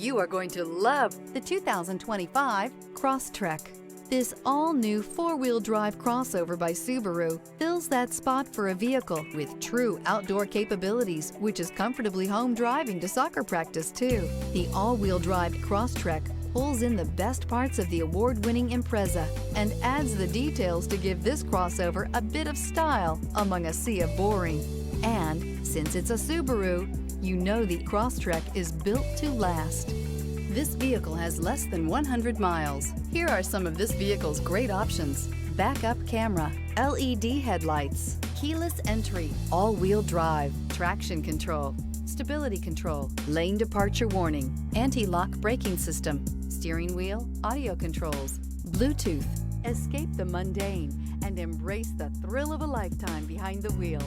You are going to love the 2025 Crosstrek. This all-new four-wheel drive crossover by Subaru fills that spot for a vehicle with true outdoor capabilities, which is comfortably home driving to soccer practice too. The all-wheel drive Crosstrek pulls in the best parts of the award-winning Impreza and adds the details to give this crossover a bit of style among a sea of boring. And since it's a Subaru, you know the Crosstrek is built to last. This vehicle has less than 100 miles. Here are some of this vehicle's great options: backup camera, LED headlights, keyless entry, all-wheel drive, traction control, stability control, lane departure warning, anti-lock braking system, steering wheel audio controls, Bluetooth. Escape the mundane and embrace the thrill of a lifetime behind the wheel.